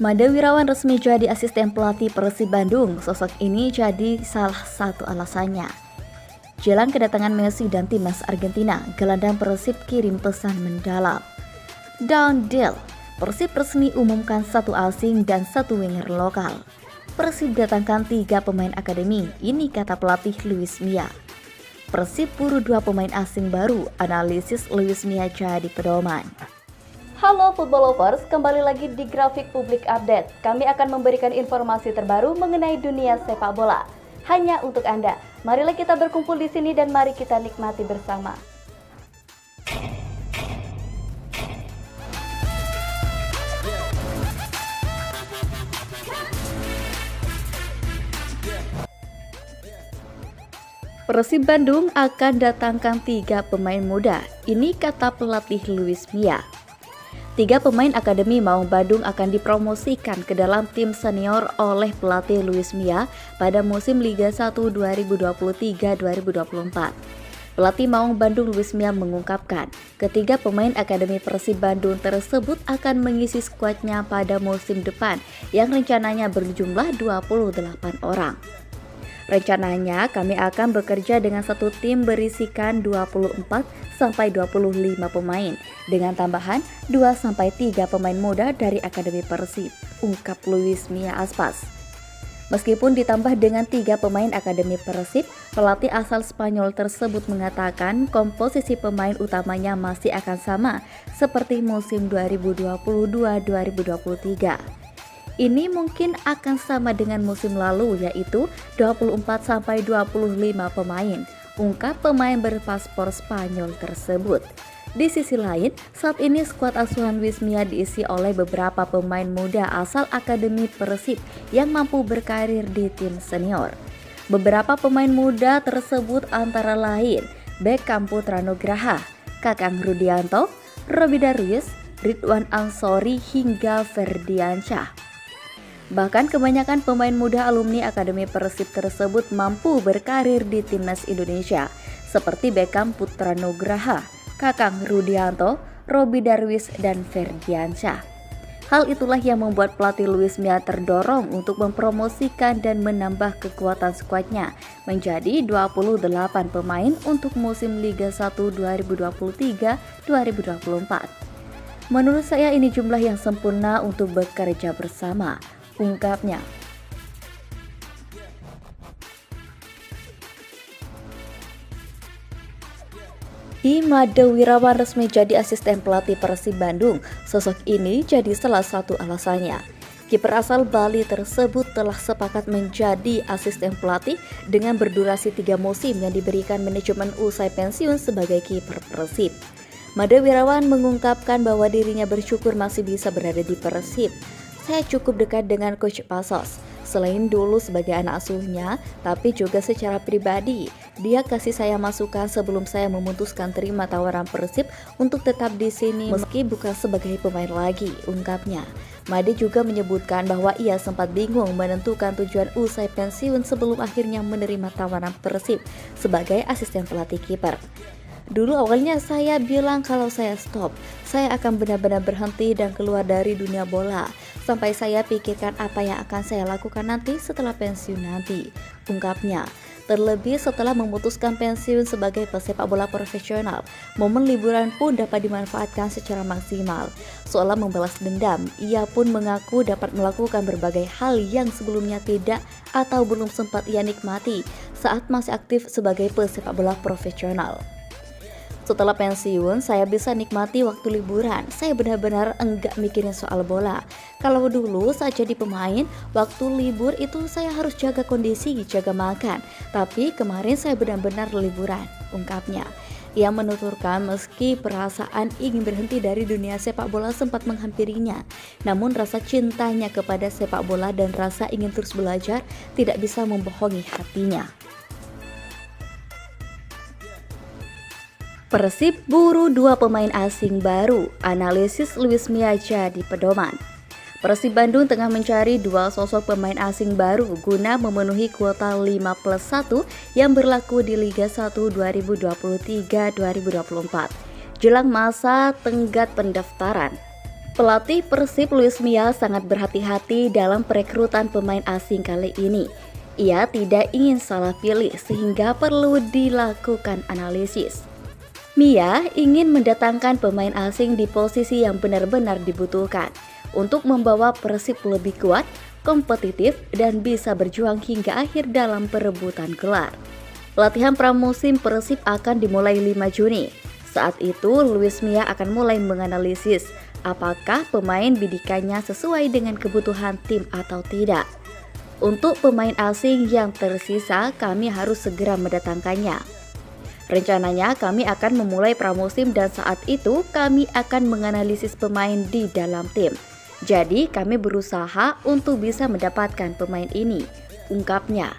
Made Wirawan resmi jadi asisten pelatih Persib Bandung. Sosok ini jadi salah satu alasannya. Jelang kedatangan Messi dan timnas Argentina, gelandang Persib kirim pesan mendalam. Down deal, Persib resmi umumkan 1 asing dan 1 winger lokal. Persib datangkan 3 pemain akademi, ini kata pelatih Luis Mia. Persib buru 2 pemain asing baru, analisis Luis Mia jadi pedoman. Halo football lovers, kembali lagi di Grafik Publik Update. Kami akan memberikan informasi terbaru mengenai dunia sepak bola hanya untuk Anda. Marilah kita berkumpul di sini dan mari kita nikmati bersama. Persib Bandung akan datangkan 3 pemain muda, ini kata pelatih Luis Mia. 3 pemain akademi Maung Bandung akan dipromosikan ke dalam tim senior oleh pelatih Luis Mia pada musim Liga 1 2023-2024. Pelatih Maung Bandung Luis Mia mengungkapkan, ketiga pemain akademi Persib Bandung tersebut akan mengisi skuadnya pada musim depan yang rencananya berjumlah 28 orang. Rencananya kami akan bekerja dengan satu tim berisikan 24-25 pemain dengan tambahan 2-3 pemain muda dari Akademi Persib, ungkap Luis Mia Aspas. Meskipun ditambah dengan 3 pemain Akademi Persib, pelatih asal Spanyol tersebut mengatakan komposisi pemain utamanya masih akan sama seperti musim 2022-2023. Ini mungkin akan sama dengan musim lalu, yaitu 24-25 pemain, ungkap pemain berpaspor Spanyol tersebut. Di sisi lain, saat ini skuad asuhan Luis Mia diisi oleh beberapa pemain muda asal Akademi Persib yang mampu berkarir di tim senior. Beberapa pemain muda tersebut antara lain Beckham Putra Nugraha, Kakang Rudianto, Robby Darwis, Ridwan Ansori hingga Ferdiansyah. Bahkan kebanyakan pemain muda alumni Akademi Persib tersebut mampu berkarir di timnas Indonesia, seperti Beckham Putra Nugraha, Kakang Rudianto, Robby Darwis, dan Ferdiansyah. Hal itulah yang membuat pelatih Luis Mia terdorong untuk mempromosikan dan menambah kekuatan skuadnya menjadi 28 pemain untuk musim Liga 1 2023-2024. Menurut saya ini jumlah yang sempurna untuk bekerja bersama, ungkapnya. Made Wirawan resmi jadi asisten pelatih Persib Bandung. Sosok ini jadi salah satu alasannya. Kiper asal Bali tersebut telah sepakat menjadi asisten pelatih dengan berdurasi 3 musim yang diberikan manajemen usai pensiun sebagai kiper Persib. Made Wirawan mengungkapkan bahwa dirinya bersyukur masih bisa berada di Persib. Saya cukup dekat dengan Coach Pasos, selain dulu sebagai anak asuhnya, tapi juga secara pribadi. Dia kasih saya masukan sebelum saya memutuskan terima tawaran Persib untuk tetap di sini meski bukan sebagai pemain lagi, ungkapnya. Made juga menyebutkan bahwa ia sempat bingung menentukan tujuan usai pensiun sebelum akhirnya menerima tawaran Persib sebagai asisten pelatih kiper. Dulu awalnya saya bilang kalau saya stop, saya akan benar-benar berhenti dan keluar dari dunia bola sampai saya pikirkan apa yang akan saya lakukan nanti setelah pensiun nanti, ungkapnya. Terlebih setelah memutuskan pensiun sebagai pesepak bola profesional, momen liburan pun dapat dimanfaatkan secara maksimal. Seolah membalas dendam, ia pun mengaku dapat melakukan berbagai hal yang sebelumnya tidak atau belum sempat ia nikmati saat masih aktif sebagai pesepak bola profesional. Setelah pensiun, saya bisa nikmati waktu liburan. Saya benar-benar enggak mikirin soal bola. Kalau dulu saat jadi pemain, waktu libur itu saya harus jaga kondisi, jaga makan. Tapi kemarin saya benar-benar liburan, ungkapnya. Ia menuturkan meski perasaan ingin berhenti dari dunia sepak bola sempat menghampirinya, namun rasa cintanya kepada sepak bola dan rasa ingin terus belajar tidak bisa membohongi hatinya. Persib buru 2 pemain asing baru, analisis Luis Mia jadi pedoman. Persib Bandung tengah mencari 2 sosok pemain asing baru guna memenuhi kuota 5+1 yang berlaku di Liga 1 2023-2024 jelang masa tenggat pendaftaran. Pelatih Persib Luis Mia sangat berhati-hati dalam perekrutan pemain asing kali ini. Ia tidak ingin salah pilih sehingga perlu dilakukan analisis. Mia ingin mendatangkan pemain asing di posisi yang benar-benar dibutuhkan untuk membawa Persib lebih kuat, kompetitif, dan bisa berjuang hingga akhir dalam perebutan gelar. Latihan pramusim Persib akan dimulai 5 Juni. Saat itu, Luis Mia akan mulai menganalisis apakah pemain bidikannya sesuai dengan kebutuhan tim atau tidak. Untuk pemain asing yang tersisa, kami harus segera mendatangkannya. Rencananya kami akan memulai pramusim dan saat itu kami akan menganalisis pemain di dalam tim. Jadi kami berusaha untuk bisa mendapatkan pemain ini, ungkapnya.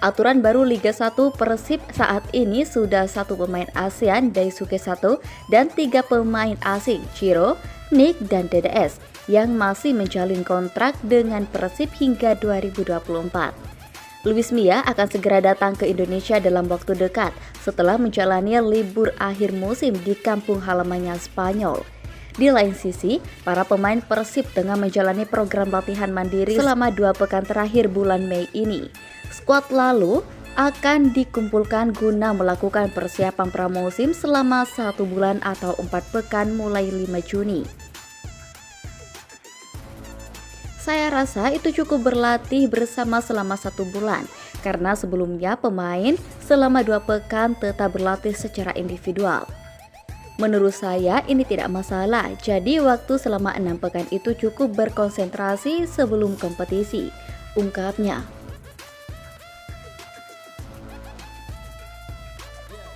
Aturan baru Liga 1 Persib saat ini sudah 1 pemain ASEAN Daisuke 1 dan 3 pemain asing Ciro, Nick, dan DDS yang masih menjalin kontrak dengan Persib hingga 2024. Luis Mia akan segera datang ke Indonesia dalam waktu dekat setelah menjalani libur akhir musim di kampung halamannya Spanyol. Di lain sisi, para pemain Persib tengah menjalani program latihan mandiri selama 2 pekan terakhir bulan Mei ini. Skuad lalu akan dikumpulkan guna melakukan persiapan pramusim selama 1 bulan atau 4 pekan mulai 5 Juni. Saya rasa itu cukup berlatih bersama selama 1 bulan, karena sebelumnya pemain selama 2 pekan tetap berlatih secara individual. Menurut saya ini tidak masalah, jadi waktu selama 6 pekan itu cukup berkonsentrasi sebelum kompetisi, ungkapnya.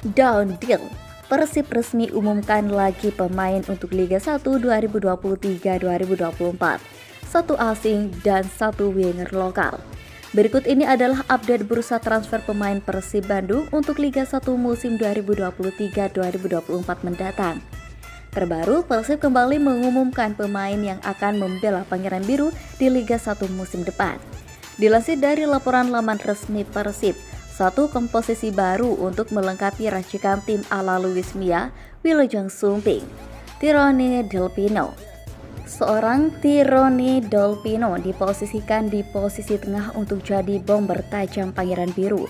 Down deal, Persib resmi umumkan lagi pemain untuk Liga 1 2023-2024, 1 asing dan 1 winger lokal. Berikut ini adalah update bursa transfer pemain Persib Bandung untuk Liga 1 musim 2023-2024 mendatang. Terbaru, Persib kembali mengumumkan pemain yang akan membela Pangeran Biru di Liga 1 musim depan. Dilansir dari laporan laman resmi Persib, 1 komposisi baru untuk melengkapi racikan tim ala Luis Mia, Wilujeng Sumping, Tirone Delpino. Seorang Tirone Delpino diposisikan di posisi tengah untuk jadi bomber tajam Pangeran Biru.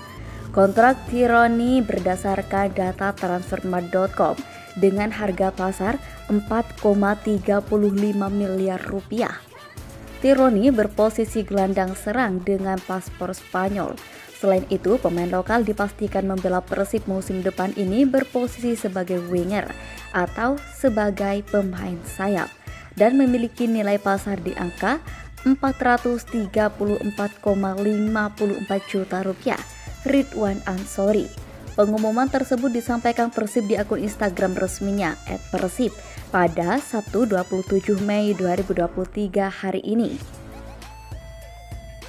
Kontrak Tirone berdasarkan data transfermarkt.com dengan harga pasar 4,35 miliar rupiah. Tirone berposisi gelandang serang dengan paspor Spanyol. Selain itu, pemain lokal dipastikan membela Persib musim depan ini berposisi sebagai winger atau sebagai pemain sayap dan memiliki nilai pasar di angka 434,54 juta rupiah. Ridwan Ansori. Pengumuman tersebut disampaikan Persib di akun Instagram resminya @persib pada Sabtu 27 Mei 2023 hari ini.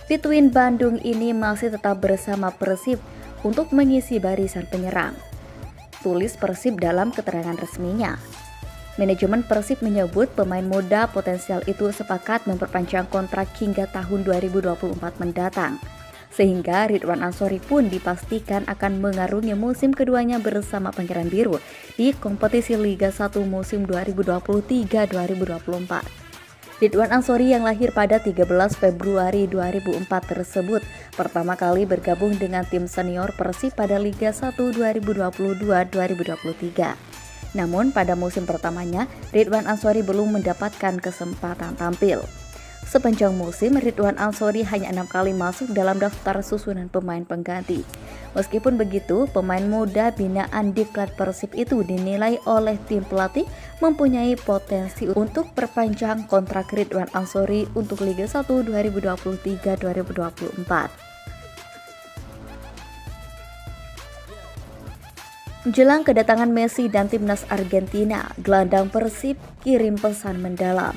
Pitwin Bandung ini masih tetap bersama Persib untuk mengisi barisan penyerang, tulis Persib dalam keterangan resminya. Manajemen Persib menyebut pemain muda potensial itu sepakat memperpanjang kontrak hingga tahun 2024 mendatang, sehingga Ridwan Ansori pun dipastikan akan mengarungi musim keduanya bersama Pangeran Biru di kompetisi Liga 1 musim 2023-2024. Ridwan Ansori yang lahir pada 13 Februari 2004 tersebut pertama kali bergabung dengan tim senior Persib pada Liga 1 2022-2023. Namun pada musim pertamanya, Ridwan Ansori belum mendapatkan kesempatan tampil. Sepanjang musim, Ridwan Ansori hanya 6 kali masuk dalam daftar susunan pemain pengganti. Meskipun begitu, pemain muda binaan Diklat Persib itu dinilai oleh tim pelatih mempunyai potensi untuk perpanjang kontrak Ridwan Ansori untuk Liga 1 2023-2024. Jelang kedatangan Messi dan timnas Argentina, gelandang Persib kirim pesan mendalam.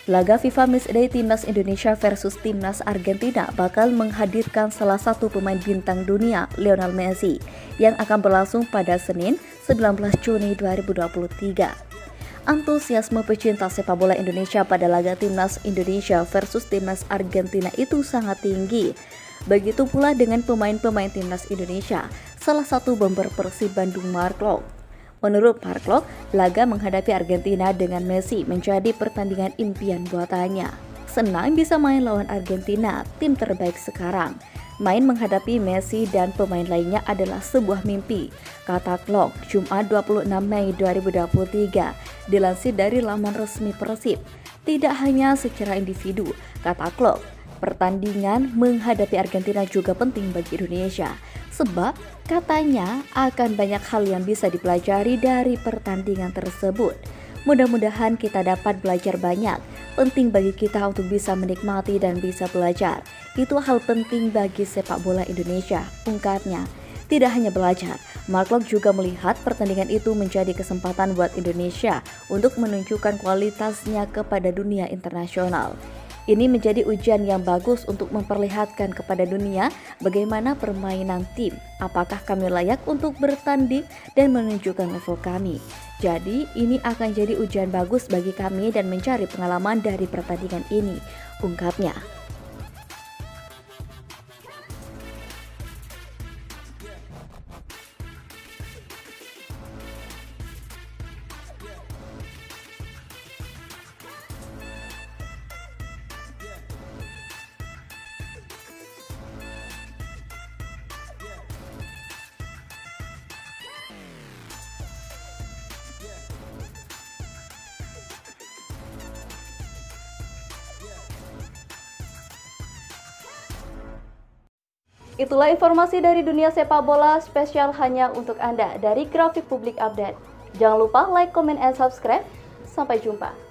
Laga FIFA Matchday Timnas Indonesia versus Timnas Argentina bakal menghadirkan salah satu pemain bintang dunia, Lionel Messi, yang akan berlangsung pada Senin 19 Juni 2023. Antusiasme pecinta sepak bola Indonesia pada laga Timnas Indonesia versus Timnas Argentina itu sangat tinggi. Begitu pula dengan pemain-pemain Timnas Indonesia, salah satu bomber Persib Bandung Mark Klok. Menurut Mark Klok, laga menghadapi Argentina dengan Messi menjadi pertandingan impian buatannya. Senang bisa main lawan Argentina, tim terbaik sekarang. Main menghadapi Messi dan pemain lainnya adalah sebuah mimpi, kata Klok Jumat 26 Mei 2023, dilansir dari laman resmi Persib. Tidak hanya secara individu, kata Klok, pertandingan menghadapi Argentina juga penting bagi Indonesia, sebab katanya akan banyak hal yang bisa dipelajari dari pertandingan tersebut. Mudah-mudahan kita dapat belajar banyak. Penting bagi kita untuk bisa menikmati dan bisa belajar. Itu hal penting bagi sepak bola Indonesia, ungkapnya. Tidak hanya belajar, Mark Klok juga melihat pertandingan itu menjadi kesempatan buat Indonesia untuk menunjukkan kualitasnya kepada dunia internasional. Ini menjadi ujian yang bagus untuk memperlihatkan kepada dunia bagaimana permainan tim, apakah kami layak untuk bertanding dan menunjukkan level kami. Jadi ini akan jadi ujian bagus bagi kami dan mencari pengalaman dari pertandingan ini, ungkapnya. Itulah informasi dari dunia sepak bola spesial hanya untuk Anda dari Grafik Publik Update. Jangan lupa like, comment, and subscribe. Sampai jumpa.